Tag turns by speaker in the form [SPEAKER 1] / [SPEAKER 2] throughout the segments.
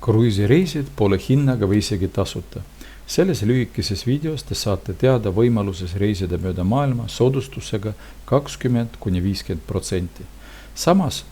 [SPEAKER 1] Kruiisireisid pole hinnaga või isegi tasuta. Selles lühikeses videos te saate teada võimaluses reisida mööda maailma soodustusega 20–50%. Samas,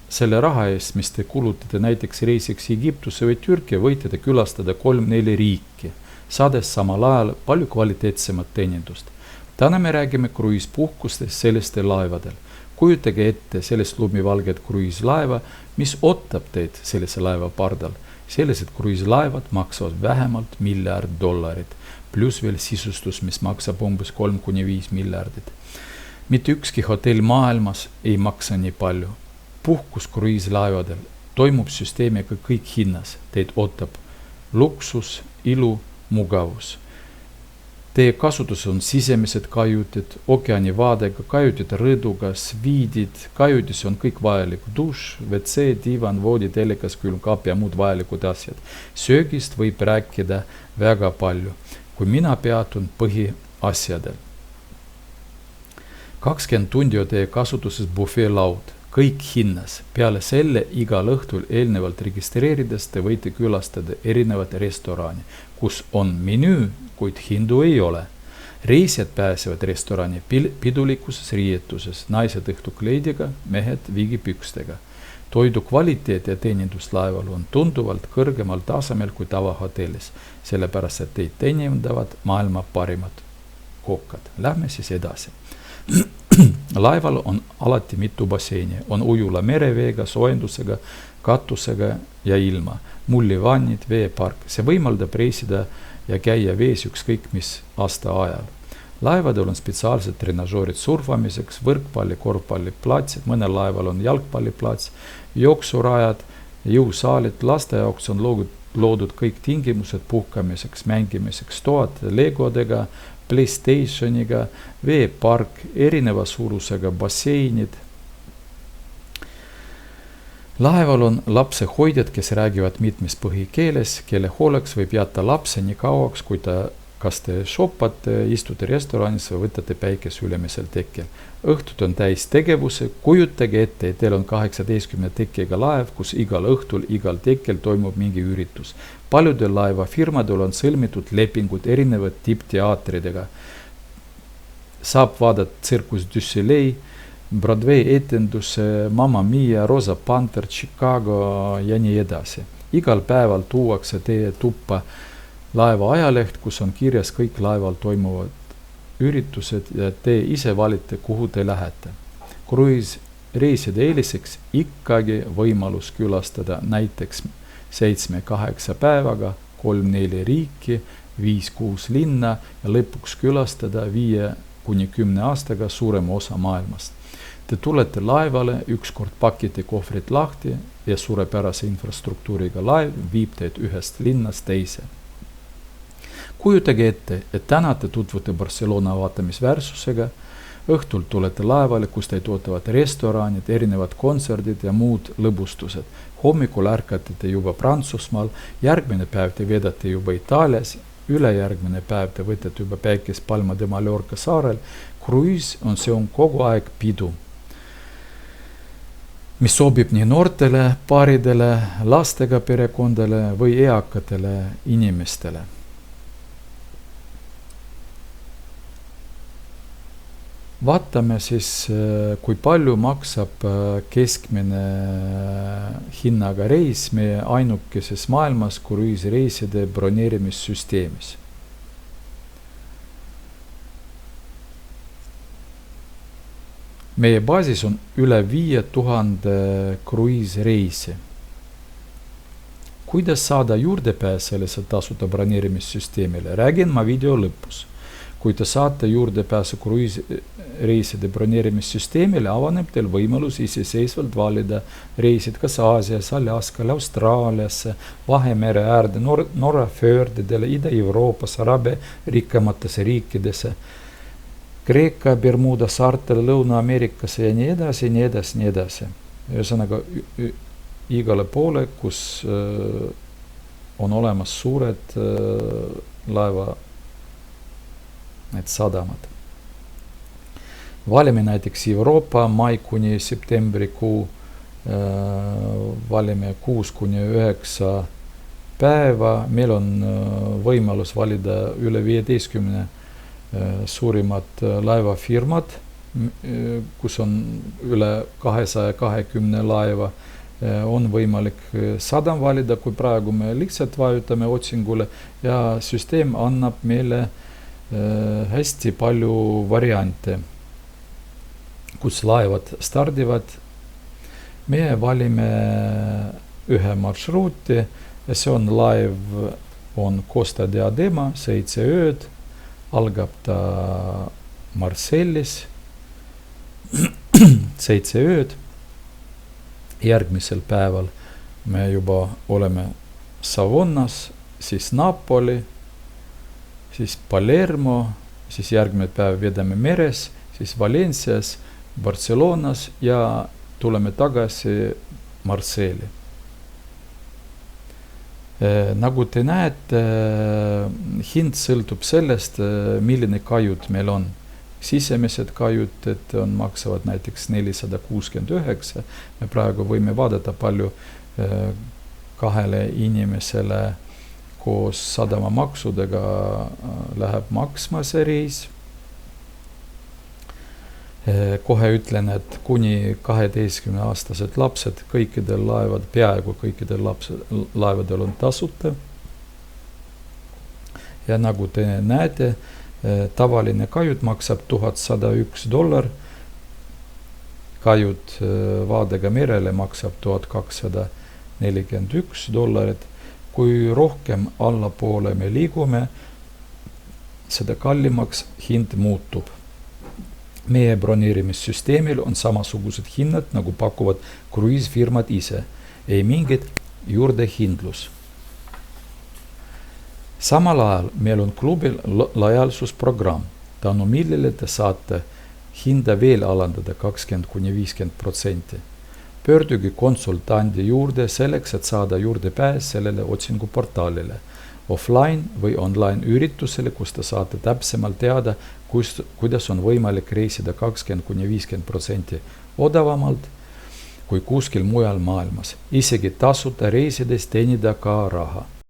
[SPEAKER 1] selle raha eest, mis te kulutate näiteks reisiks Egiptusse või Türki, võite te külastada 3-4 riiki, saades samal ajal palju kvaliteetsemat teenindust. Täna me räägime kruiispuhkustest sellistel laevadel. Kujutage ette sellest lumivalget kruiislaeva, mis ootab teid sellise laeva pardal. Sellised kruiislaevad maksavad vähemalt $1 miljard, pluss veel sisustus, mis maksab umbes 3–5 miljardit. Mitte ükski hotell maailmas ei maksa nii palju. Puhkus kruiislaevadel toimub süsteemiga kõik hinnas. Teid ootab luksus, ilu, mugavus. Teie kasutus on sisemised kajutid, ookeani vaadega, kajutid rõduga, sviidid, kajutis on kõik vajalik, duš, WC, divan, voodi, telekas, külmkapp ja muud vajalikud asjad. Söögist võib rääkida väga palju, kui mina peatun põhiasjadel. 20 tundi on teie kasutuses bufeelaud, kõik hinnas. Peale selle igal õhtul eelnevalt registreerides te võite külastada erinevat restorani, kus on menüü, kuid hindu ei ole. Reisijad pääsevad restorani pidulikuses riietuses, naised õhtukleidiga, mehed vigipükstega. Toidu kvaliteet ja teenindus laeval on tunduvalt kõrgemal tasemel kui tavahotellis, sellepärast et teid teenindavad maailma parimad kokkad. Lähme siis edasi. Laeval on alati mitu basseini, on ujula mereveega, soojendusega, katusega ja ilma, mullivannid, veepark. See võimaldab reisida ja käia vees ükskõik mis aasta ajal. Laevadel on spetsiaalsed trenažoorid surfamiseks, võrkpalli, korvpalli platsid, mõnel laeval on jalgpalliplats, jooksurajad, jõusaalid, laste jaoks on loodud kõik tingimused puhkamiseks, mängimiseks, toad legodega, PlayStationiga, veepark, erineva suurusega basseinid. Laeval on lapsehoidjad, kes räägivad mitmes põhikeeles, kelle hooleks võib jätta lapse nii kauaks, kui kas te shoppate, istute restoranis või võtate päikese ülemisel tekkel. Õhtud on täis tegevuse, kujutage ette, et teil on 18 tekkega laev, kus igal õhtul, igal tekkel toimub mingi üritus. Paljudel laevafirmadel on sõlmitud lepingud erinevad tippteatridega. Saab vaadata Circus du Soleil, Broadway etendus, Mamma Mia, Rosa Panther, Chicago ja nii edasi. Igal päeval tuuakse teie tuppa laeva ajaleht, kus on kirjas kõik laeval toimuvad üritused ja te ise valite, kuhu te lähete. Kruiisreiside eeliseks ikkagi võimalus külastada näiteks 7-8 päevaga 3-4 riiki, 5-6 linna ja lõpuks külastada 5–10 aastaga suurema osa maailmast. Te tulete laevale, ükskord pakite kohvrid lahti ja suurepärase infrastruktuuriga laev viib teid ühest linnast teise. Kujutage ette, et täna te tutvute Barcelona vaatamisväärsusega, õhtul tulete laevale, kus teid ootavad restoranid, erinevad kontserdid ja muud lõbustused. Hommikul ärkate te juba Prantsusmaal, järgmine päev te vedate juba Itaalias, ülejärgmine päev te võtate juba päikest Palma de Mallorca saarel. Kruiis on kogu aeg pidu, mis sobib nii noortele, paaridele, lastega perekondele või eakatele inimestele. Vaatame siis, kui palju maksab keskmine hinnaga reis meie ainukeses maailmas kruiisireiside broneerimissüsteemis. Meie baasis on üle 5000 kruiisireisi. Kuidas saada juurdepääs sellise tasuta broneerimissüsteemile? Räägin ma video lõpus. Kui te saate juurdepääsu kruiisireiside broneerimissüsteemile, avaneb teil võimalus iseseisvalt valida reisid kas Aasias, Alaskale, Austraaliasse, Vahemere äärde, Norra föördidele, Ida-Euroopas, Araabia rikkamatesse riikidesse, Kreeka, Bermuda saartele, Lõuna-Ameerikasse ja nii edasi, nii edasi, nii edasi. Ühesõnaga igale poole, kus on olemas suured laeva need sadamad. Valime näiteks Euroopa mai kuni septembrikuu valime 6-9 päeva, meil on võimalus valida üle 15 suurimat laevafirmad, kus on üle 220 laeva, on võimalik 100 valida, kui praegu me lihtsalt vajutame otsingule ja süsteem annab meile hästi palju variante, kus laevad stardivad. Me valime ühe marsruuti ja see on laev on Costa Diadema, 7 ööd, algab ta Marseilles, 7 ööd. Järgmisel päeval me juba oleme Savonnas, siis Napoli, siis Palermo, siis järgmine päev vedame meres, siis Valencias, Barcelonas ja tuleme tagasi Marseille'i. Nagu te näete, hind sõltub sellest, milline kajut meil on. Sisemised kajuted maksavad näiteks 469. Me praegu võime vaadata palju 2 inimesele koos sadamamaksudega läheb maksma see reis. Kohe ütlen, et kuni 12-aastased lapsed kõikidel laevad, peaaegu kõikidel laevadel on tasuta. Ja nagu te näete, tavaline kajut maksab $1101. Kajut vaadega merele maksab $1241. Kui rohkem allapoole me liigume, seda kallimaks hind muutub. Meie broneerimissüsteemil on samasugused hinnad, nagu pakuvad kruiisfirmad ise. Ei mingit juurdehindlus. Samal ajal meil on klubil lojaalsusprogramm, tänu millele te saate hinda veel alandada 20-50%. Pöörduge konsultandi juurde selleks, et saada juurdepääs sellele otsinguportaalile, offline või online üritusele, kus te saate täpsemalt teada, kuidas on võimalik reisida 20-50% odavamalt kui kuskil mujal maailmas. Isegi tasuta reisides teenida ka raha.